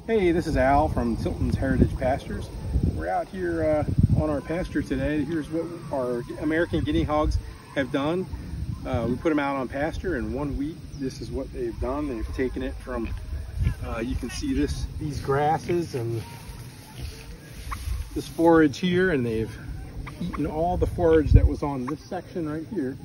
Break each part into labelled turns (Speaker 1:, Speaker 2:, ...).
Speaker 1: Hey, this is Al from Tilton's Heritage Pastures. We're out here on our pasture today. Here's what our American guinea hogs have done. We put them out on pasture in 1 week. This is what they've done. They've taken it from, you can see these grasses and this forage here, and they've eaten all the forage that was on this section right here.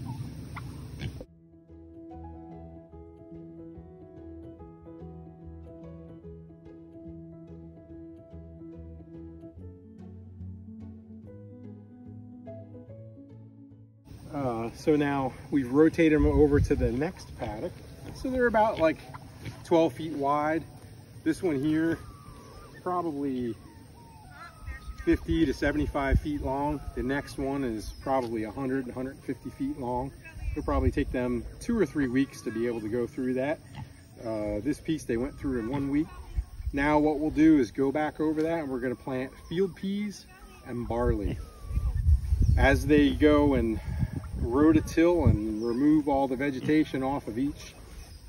Speaker 1: So now we've rotated them over to the next paddock. So they're about like 12 feet wide. This one here, probably 50 to 75 feet long. The next one is probably 100, 150 feet long. It'll probably take them 2 or 3 weeks to be able to go through that. This piece they went through in 1 week. Now what we'll do is go back over that and we're going to plant field peas and barley. As they go and rototill and remove all the vegetation off of each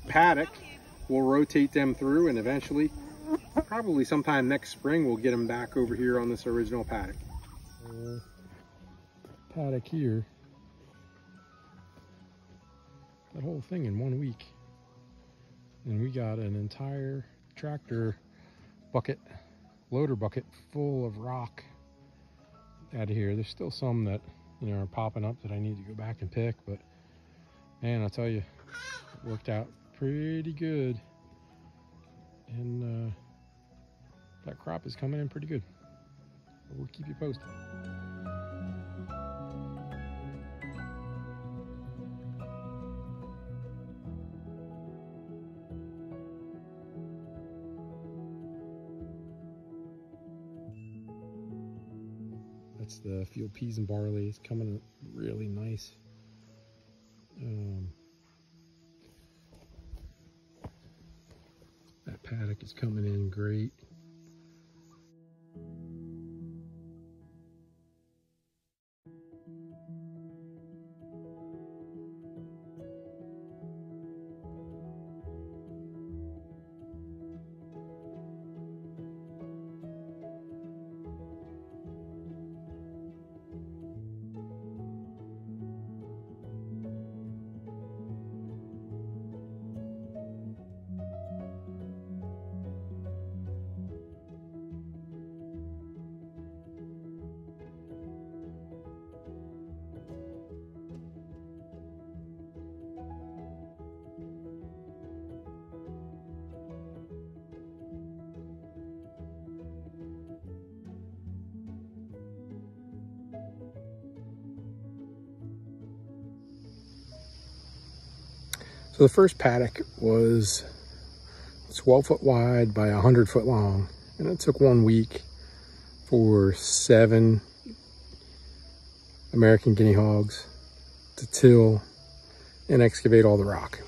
Speaker 1: paddock, we'll rotate them through, and eventually, probably sometime next spring, we'll get them back over here on this original paddock. Paddock here, that whole thing in 1 week, and we got an entire tractor bucket, loader bucket full of rock out of here. There's still some that are popping up that I need to go back and pick, but man, I'll tell you, it worked out pretty good, and that crop is coming in pretty good. We'll keep you posted. That's the field peas and barley. It's coming really nice. That paddock is coming in great. So the first paddock was 12 foot wide by 100 foot long, and it took 1 week for 7 American guinea hogs to till and excavate all the rock.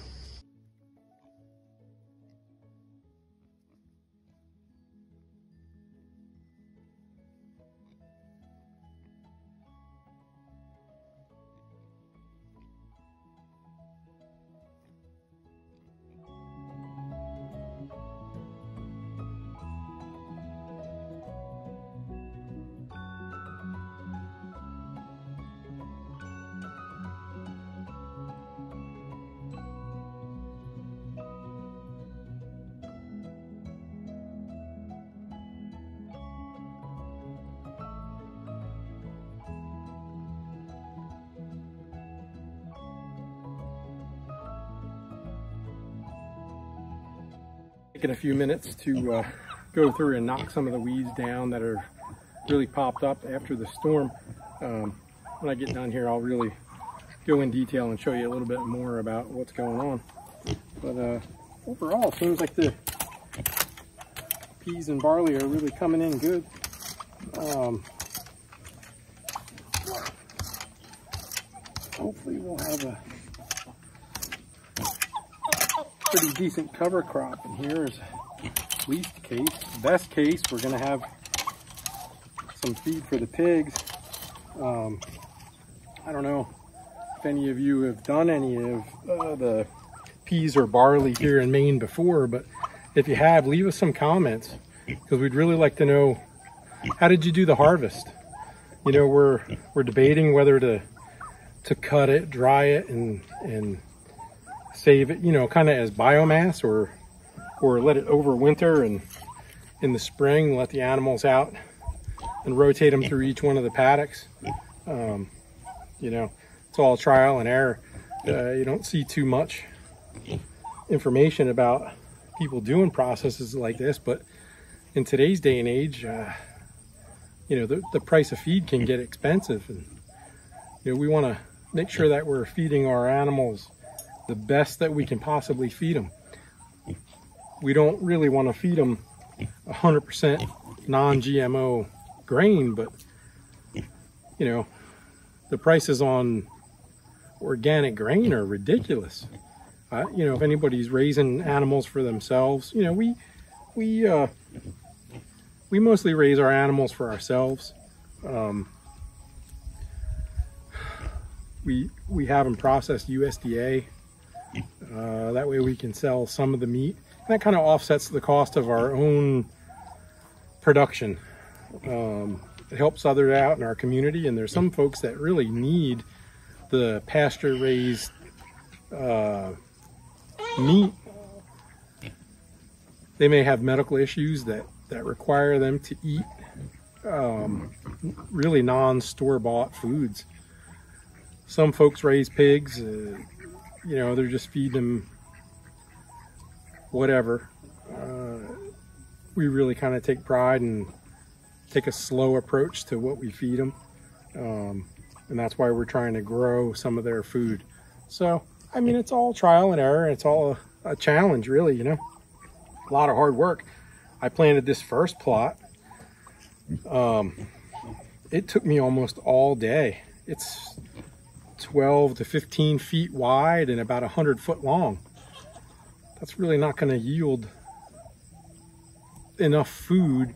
Speaker 1: Taking a few minutes to go through and knock some of the weeds down that are really popped up after the storm. When I get done here, I'll really go in detail and show you a little bit more about what's going on. But overall, it seems like the peas and barley are really coming in good. Hopefully we'll have a pretty decent cover crop in here is least case. Best case, we're going to have some feed for the pigs. I don't know if any of you have done any of the peas or barley here in Maine before, but if you have, leave us some comments. because we'd really like to know, how did you do the harvest? You know, we're debating whether to cut it, dry it, and save it, you know, kind of as biomass, or let it overwinter, and in the spring let the animals out and rotate them through each one of the paddocks. You know, it's all trial and error. You don't see too much information about people doing processes like this, but in today's day and age, you know, the price of feed can get expensive, and you know, we want to make sure that we're feeding our animals the best that we can possibly feed them. We don't really want to feed them 100% non-GMO grain, but you know, the prices on organic grain are ridiculous. You know, if anybody's raising animals for themselves, you know, we mostly raise our animals for ourselves. We have them processed USDA. That way we can sell some of the meat. And that kind of offsets the cost of our own production. It helps others out in our community, and there's some folks that really need the pasture raised meat. They may have medical issues that require them to eat really non-store-bought foods. Some folks raise pigs, you know, they're just feeding them whatever. We really kind of take pride and take a slow approach to what we feed them. And that's why we're trying to grow some of their food. So, I mean, it's all trial and error. It's all a challenge, really, you know, a lot of hard work. I planted this first plot. It took me almost all day. It's 12 to 15 feet wide and about 100 foot long. That's really not going to yield enough food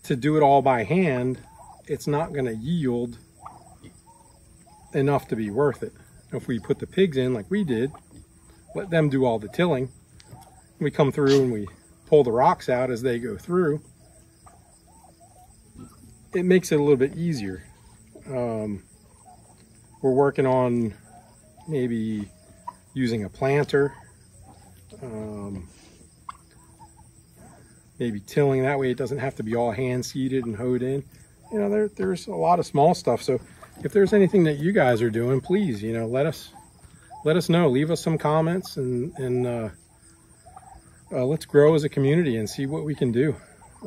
Speaker 1: to do it all by hand. It's not going to yield enough to be worth it. If we put the pigs in like we did, let them do all the tilling, we come through and we pull the rocks out as they go through, it makes it a little bit easier. We're working on maybe using a planter, maybe tilling. That way it doesn't have to be all hand seeded and hoed in. You know, there's a lot of small stuff. So if there's anything that you guys are doing, please, you know, let us know. Leave us some comments, and let's grow as a community and see what we can do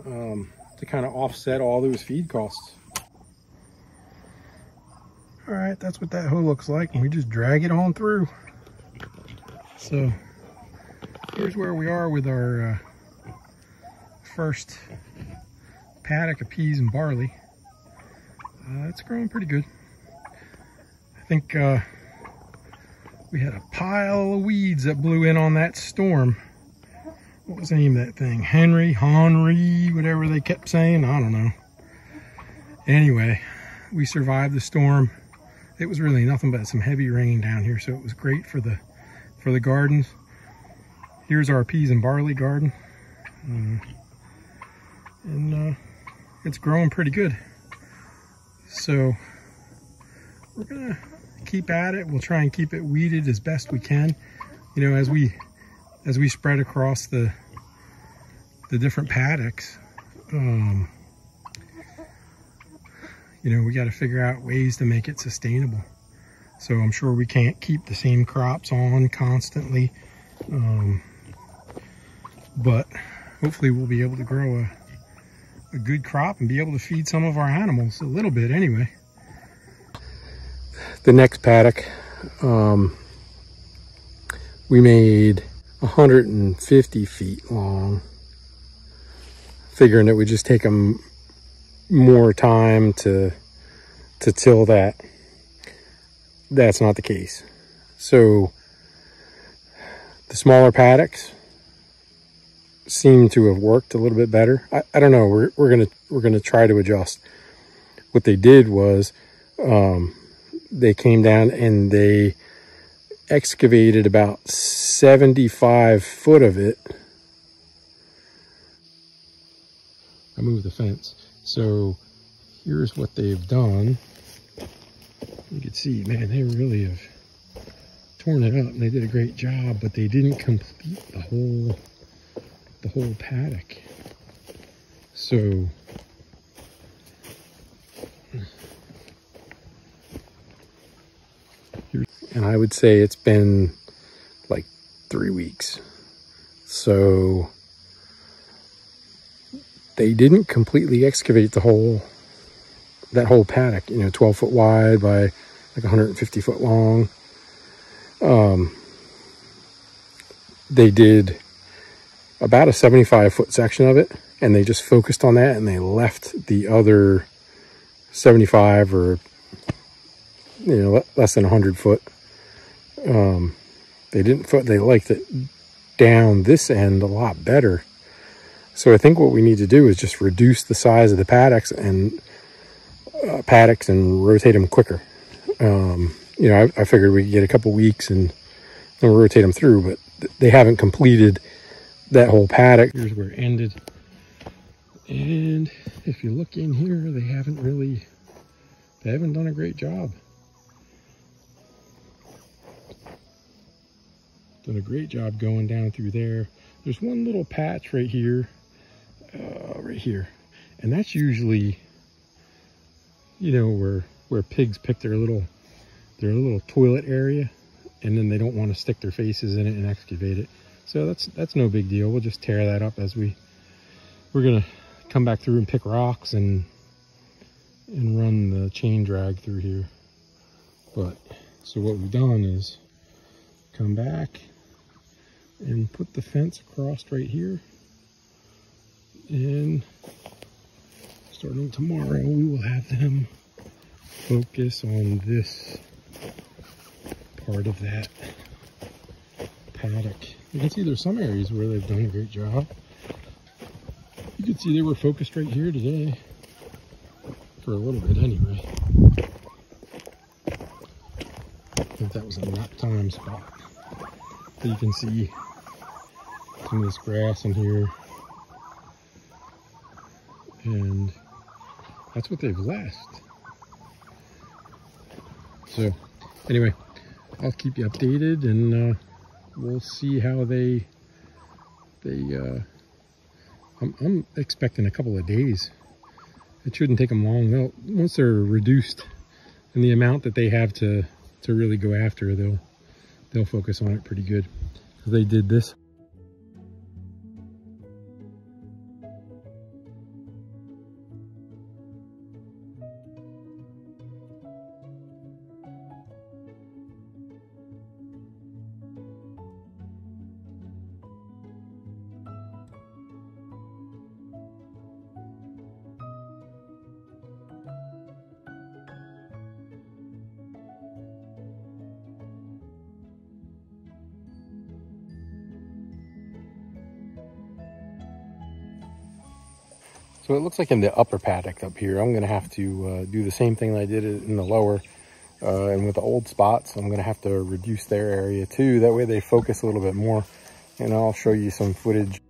Speaker 1: to kind of offset all those feed costs. All right, that's what that hoe looks like, and we just drag it on through. So here's where we are with our first paddock of peas and barley. It's growing pretty good. I think we had a pile of weeds that blew in on that storm. What was the name of that thing? Henry, whatever they kept saying. I don't know. Anyway, we survived the storm. It was really nothing but some heavy rain down here, so it was great for the gardens. Here's our peas and barley garden. And it's growing pretty good. So we're gonna keep at it. We'll try and keep it weeded as best we can. You know, as we spread across the different paddocks, you know, we got to figure out ways to make it sustainable. So I'm sure we can't keep the same crops on constantly, but hopefully we'll be able to grow a good crop and be able to feed some of our animals a little bit anyway. The next paddock, we made 150 feet long, figuring it would just take them more time to till that. That's not the case. So the smaller paddocks seem to have worked a little bit better. I don't know. We're gonna try to adjust. What they did was they came down and they excavated about 75 foot of it moved the fence. So here's what they've done. You can see, man, they really have torn it up, and they did a great job, but they didn't complete the whole paddock. So and I would say it's been like 3 weeks. So they didn't completely excavate that whole paddock, 12 foot wide by like 150 foot long. They did about a 75 foot section of it, and they just focused on that, and they left the other 75 or less than 100 foot. They liked it down this end a lot better. So I think what we need to do is just reduce the size of the paddocks and rotate them quicker. I figured we could get a couple weeks and then rotate them through, but they haven't completed that whole paddock. Here's where it ended. And if you look in here, they haven't done a great job. Done a great job going down through there. There's one little patch right here, and that's usually, where pigs pick their little toilet area, and then they don't want to stick their faces in it and excavate it. So that's no big deal. We'll just tear that up as we're gonna come back through and pick rocks and run the chain drag through here. But so what we've done is come back and put the fence across right here, and starting tomorrow we will have them focus on this part of that paddock. You can see there's some areas where they've done a great job. You can see they were focused right here today for a little bit anyway. I think that was a nap time spot. But you can see some of this grass in here, and that's what they've left. So anyway, I'll keep you updated, and we'll see how I'm expecting a couple of days. It shouldn't take them long. Once they're reduced in the amount that they have to really go after, they'll focus on it pretty good. They did this. So it looks like in the upper paddock up here, I'm going to have to do the same thing that I did in the lower. And with the old spots, I'm going to have to reduce their area too. That way they focus a little bit more. And I'll show you some footage.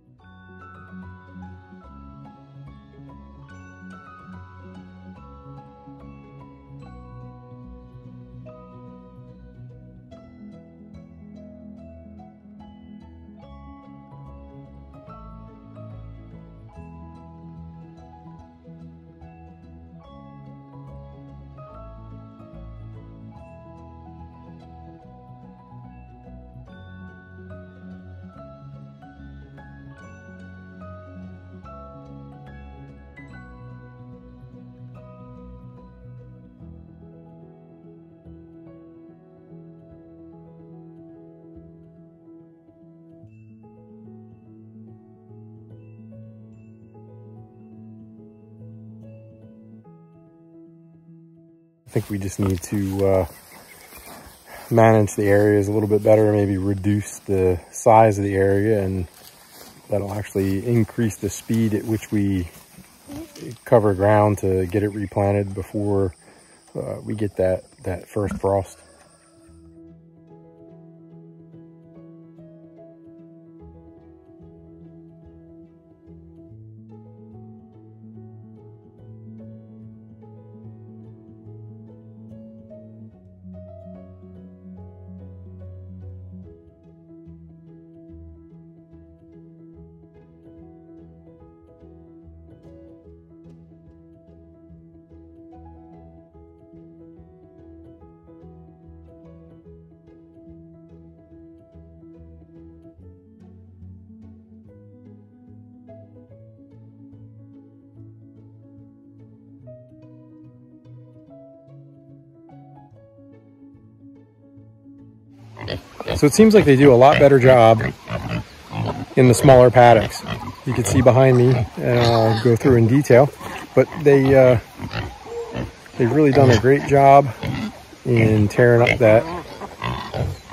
Speaker 1: I think we just need to manage the areas a little bit better, maybe reduce the size of the area, and that'll actually increase the speed at which we cover ground to get it replanted before we get that first frost. So it seems like they do a lot better job in the smaller paddocks. You can see behind me, and I'll go through in detail, but they've really done a great job in tearing up that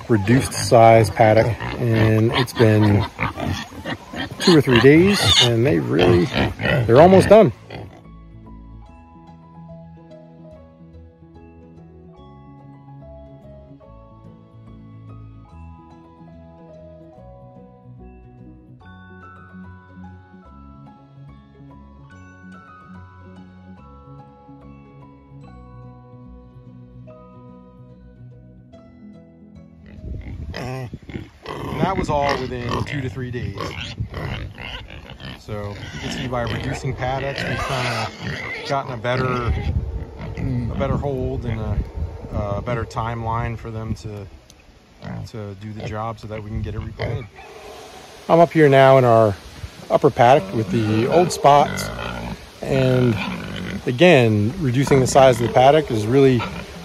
Speaker 1: reduced size paddock, and it's been 2 or 3 days, and they're almost done. And that was all within 2 to 3 days. So you can see by reducing paddocks, we've kind of gotten a better hold and a better timeline for them to do the job so that we can get it replanted. I'm up here now in our upper paddock with the old spots, and again, reducing the size of the paddock has really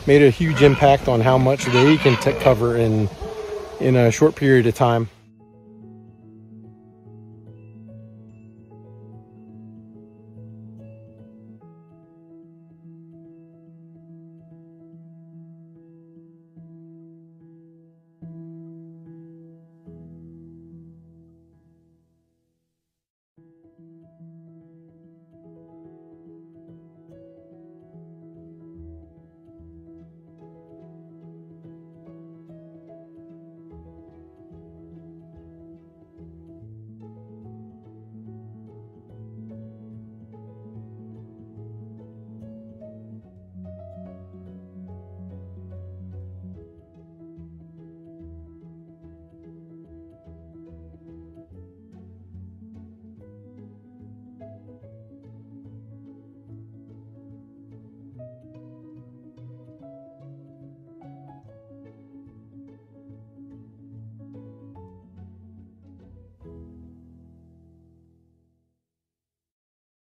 Speaker 1: made a huge impact on how much they can cover in a short period of time.